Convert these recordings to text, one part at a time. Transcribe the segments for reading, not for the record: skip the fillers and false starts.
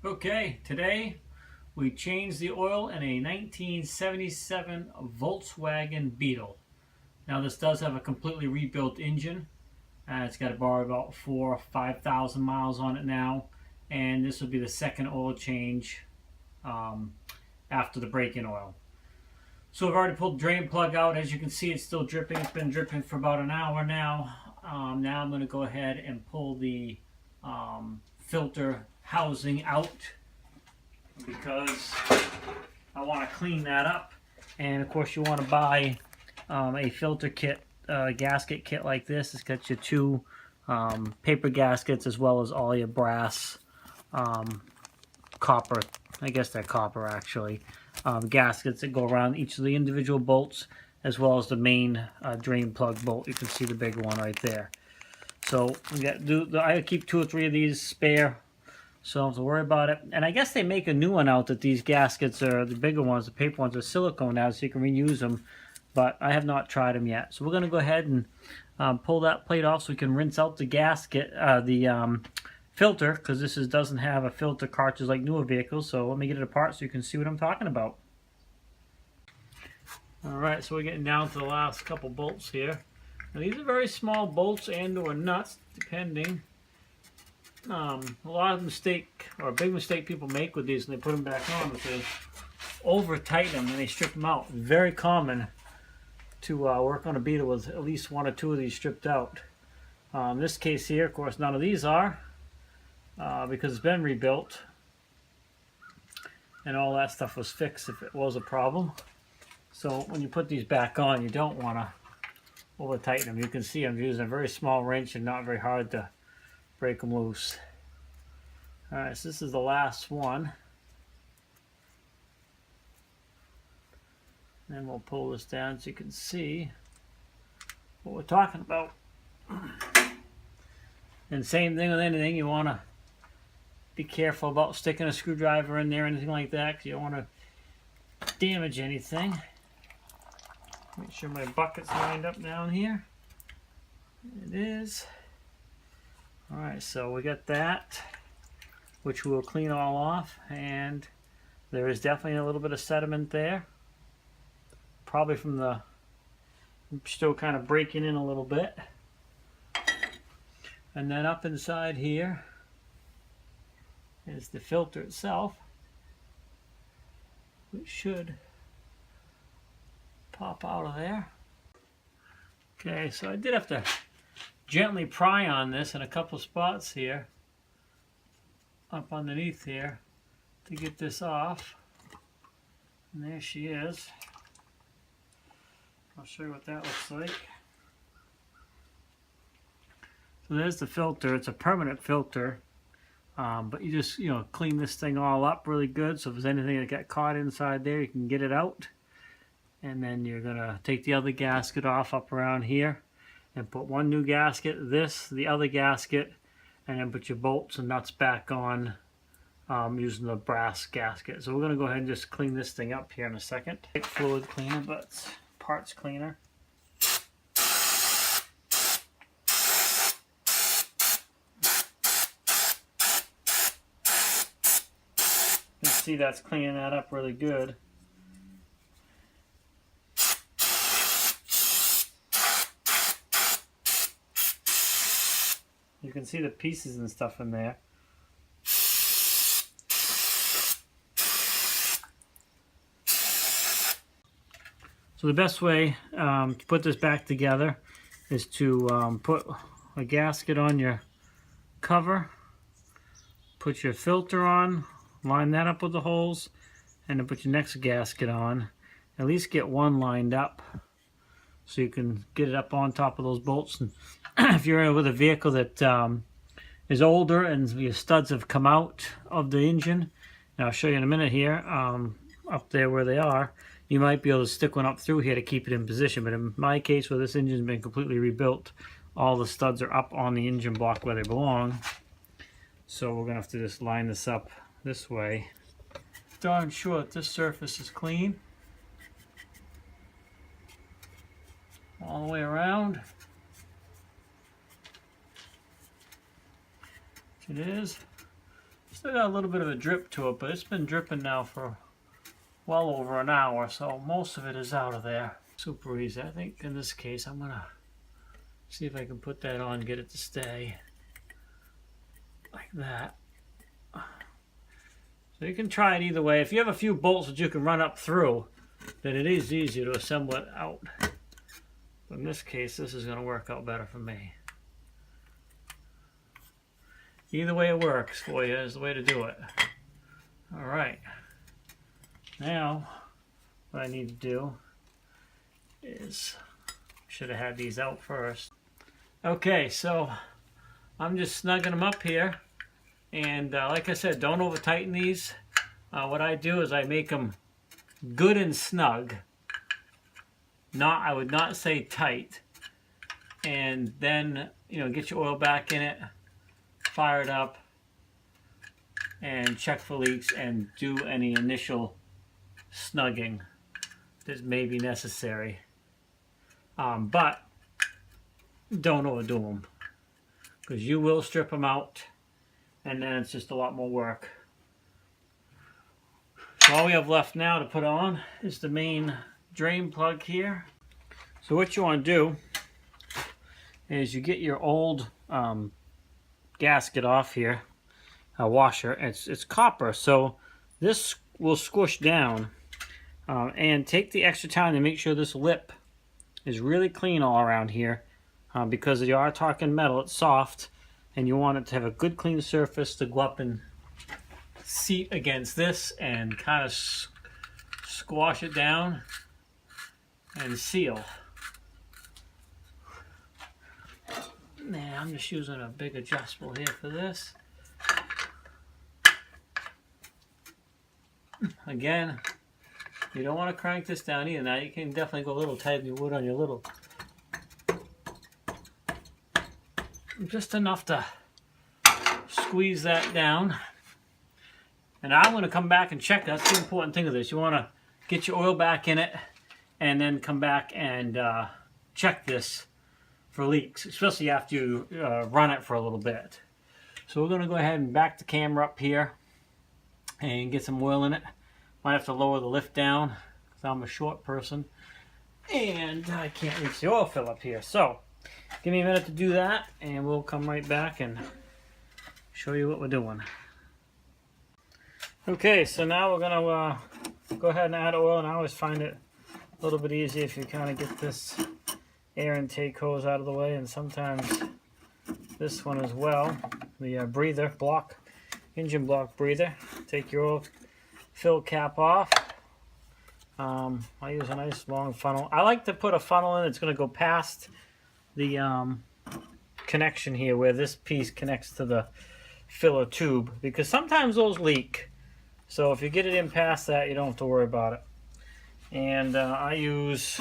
Okay, today we changed the oil in a 1977 Volkswagen Beetle. Now this does have a completely rebuilt engine. It's got about 4,000 or 5,000 miles on it now, and this will be the second oil change after the break-in oil. So I've already pulled the drain plug out. As you can see, it's still dripping. It's been dripping for about an hour now. Now I'm going to go ahead and pull the filter housing out because I want to clean that up. And of course you want to buy a filter kit, gasket kit like this. It's got your two paper gaskets as well as all your brass, copper, I guess they're copper actually, gaskets that go around each of the individual bolts, as well as the main drain plug bolt. You can see the big one right there. So we got I keep 2 or 3 of these spare, so don't have to worry about it. And I guess they make a new one out that these gaskets are, the bigger ones, the paper ones, are silicone now, so you can reuse them. But I have not tried them yet. So we're going to go ahead and pull that plate off so we can rinse out the gasket, the filter, because this doesn't have a filter cartridge like newer vehicles. So let me get it apart so you can see what I'm talking about. Alright, so we're getting down to the last couple bolts here. Now these are very small bolts and or nuts, depending. A lot of mistake, or a big mistake people make with these when they put them back on, is they over tighten them and they strip them out. Very common to work on a Beetle with at least 1 or 2 of these stripped out. In this case here, of course, none of these are, because it's been rebuilt and all that stuff was fixed if it was a problem. So when you put these back on, you don't want to over tighten them. You can see I'm using a very small wrench and not very hard to break them loose. Alright, so this is the last one. Then we'll pull this down so you can see what we're talking about. And same thing with anything, you want to be careful about sticking a screwdriver in there or anything like that, because you don't want to damage anything. Make sure my bucket's lined up down here. It is. Alright, so we got that, which we'll clean all off, and there is definitely a little bit of sediment there. Probably from the, still kind of breaking in a little bit. And then up inside here is the filter itself, which should pop out of there. Okay, so I did have to gently pry on this in a couple spots here, up underneath here, to get this off. And there she is. I'll show you what that looks like. So there's the filter. It's a permanent filter, but you just clean this thing all up really good. So if there's anything that got caught inside there, you can get it out. And then you're gonna take the other gasket off up around here, and put one new gasket, the other gasket, and then put your bolts and nuts back on using the brass gasket. So we're gonna go ahead and just clean this thing up here in a second. Fluid cleaner, but it's parts cleaner. You can see that's cleaning that up really good. You can see the pieces and stuff in there. So the best way to put this back together is to put a gasket on your cover, put your filter on, line that up with the holes, and then put your next gasket on. At least get one lined up so you can get it up on top of those bolts. And if you're with a vehicle that is older and your studs have come out of the engine, and I'll show you in a minute here, up there where they are, you might be able to stick one up through here to keep it in position. But in my case, where this engine's been completely rebuilt, all the studs are up on the engine block where they belong. So we're gonna have to just line this up this way. Darn sure that this surface is clean all the way around. It is. Still got a little bit of a drip to it, but it's been dripping now for well over an hour, so most of it is out of there. Super easy. I think in this case I'm gonna see if I can put that on, get it to stay like that. So you can try it either way. If you have a few bolts that you can run up through, then it is easier to assemble it out. But in this case, this is going to work out better for me. Either way it works for you is the way to do it. Alright. Now, what I need to do is, should have had these out first. Okay, so I'm just snugging them up here. And like I said, don't over tighten these. What I do is I make them good and snug. I would not say tight. And then, get your oil back in it, fire it up, and check for leaks and do any initial snugging that may be necessary. But don't overdo them, because you will strip them out, and then it's just a lot more work. So all we have left now to put on is the main drain plug here. So what you want to do is you get your old gasket off here, washer. It's copper, so this will squish down, and take the extra time to make sure this lip is really clean all around here, because you are talking metal, it's soft, and you want it to have a good clean surface to go up and seat against this and kind of squash it down and seal. Now I'm just using a big adjustable here for this. Again, you don't want to crank this down either. Now you can definitely go a little tighter than you would on your little. Just enough to squeeze that down. And I'm going to come back and check. That's the important thing of this. You want to get your oil back in it and then come back and check this for leaks, especially after you run it for a little bit. So we're going to go ahead and back the camera up here and get some oil in it. Might have to lower the lift down because I'm a short person and I can't reach the oil fill up here. So give me a minute to do that and we'll come right back and show you what we're doing. Okay, so now we're going to go ahead and add oil, and I always find it a little bit easier if you kind of get this air intake hose out of the way, and sometimes this one as well, the breather block, engine block breather. Take your oil fill cap off. I use a nice long funnel. I like to put a funnel in that's going to go past the connection here where this piece connects to the filler tube, because sometimes those leak. So if you get it in past that, you don't have to worry about it. And I use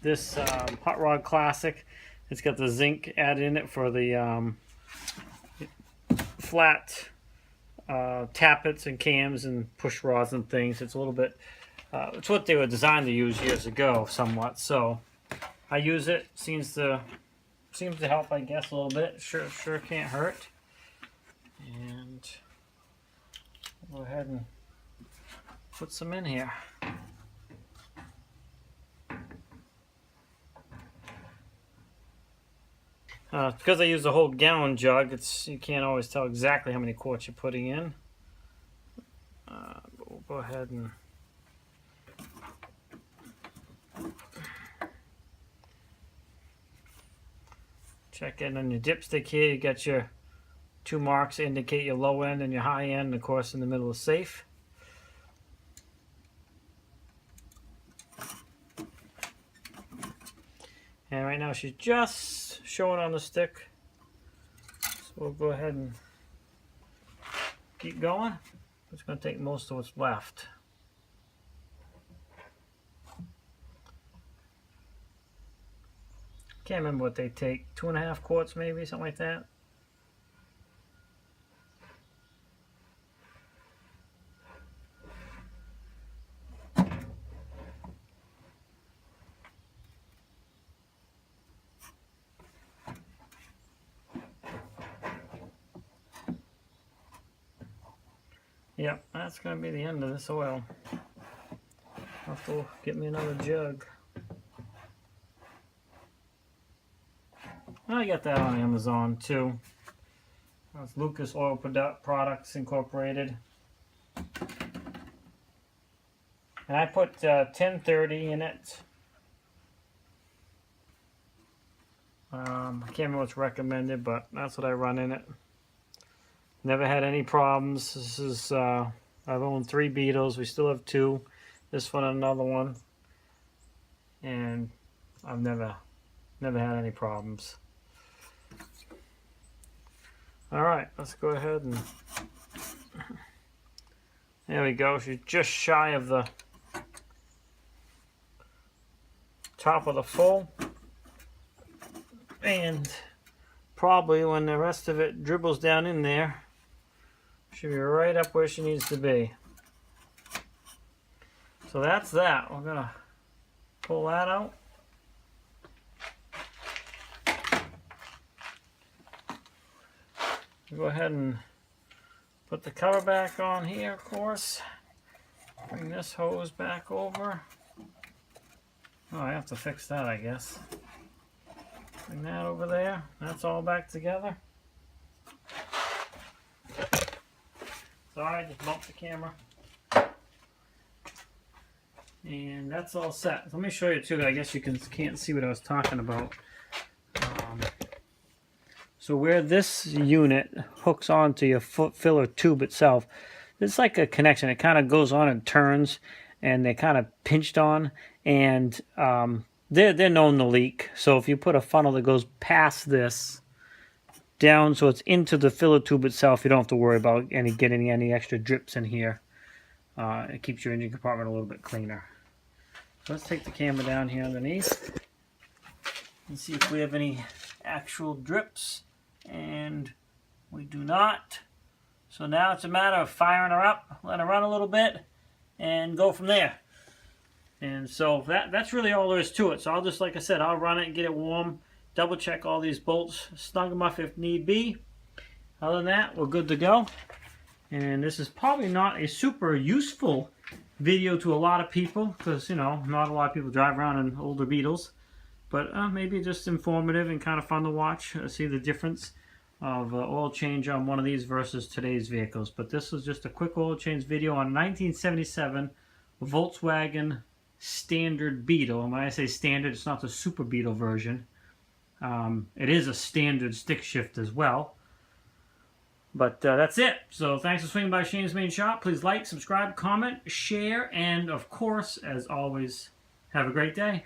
this Hot Rod Classic. It's got the zinc added in it for the flat tappets and cams and push rods and things. It's a little bit, it's what they were designed to use years ago somewhat. So I use it. Seems to help, I guess, a little bit. Sure can't hurt. And go ahead and put some in here. Because I use a whole gallon jug, you can't always tell exactly how many quarts you're putting in. But we'll go ahead and check in on your dipstick here. You got your two marks to indicate your low end and your high end, and of course in the middle is safe. And right now she's just showing on the stick, so we'll go ahead and keep going. It's going to take most of what's left. Can't remember what they take, 2.5 quarts maybe, something like that. Yep, that's going to be the end of this oil. I'll have to get me another jug. I got that on Amazon too. That's Lucas Oil Products Incorporated. And I put 1030 in it. I can't remember what's recommended, but that's what I run in it. Never had any problems. This is I've owned 3 beetles. We still have 2. This one and another one. And I've never had any problems. Alright, let's go ahead and there we go. She's just shy of the top of the full. And probably when the rest of it dribbles down in there, should be right up where she needs to be. So that's that. We're gonna pull that out. Go ahead and put the cover back on here, of course. Bring this hose back over. Oh, I have to fix that, I guess. Bring that over there. That's all back together. Sorry, I just bumped the camera. And that's all set. Let me show you too. I guess you can't see what I was talking about. So where this unit hooks onto your foot filler tube itself, it's like a connection. It kind of goes on and turns, and they're kind of pinched on, and they're known to leak. So if you put a funnel that goes past this down, so it's into the filler tube itself, you don't have to worry about getting any extra drips in here. It keeps your engine compartment a little bit cleaner. So let's take the camera down here underneath and see if we have any actual drips. And we do not. So now it's a matter of firing her up, let her run a little bit, and go from there. And so that's really all there is to it. So I'll just, like I said, I'll run it and get it warm, double check all these bolts, snug them up if need be. Other than that, we're good to go. And this is probably not a super useful video to a lot of people, because, you know, not a lot of people drive around in older Beetles. But maybe just informative and kind of fun to watch, see the difference of oil change on one of these versus today's vehicles. But this was just a quick oil change video on 1977 Volkswagen standard Beetle. And when I say standard, it's not the Super Beetle version. It is a standard stick shift as well. But that's it. So thanks for swinging by Shane's Main Shop. Please like, subscribe, comment, share, and of course, as always, have a great day.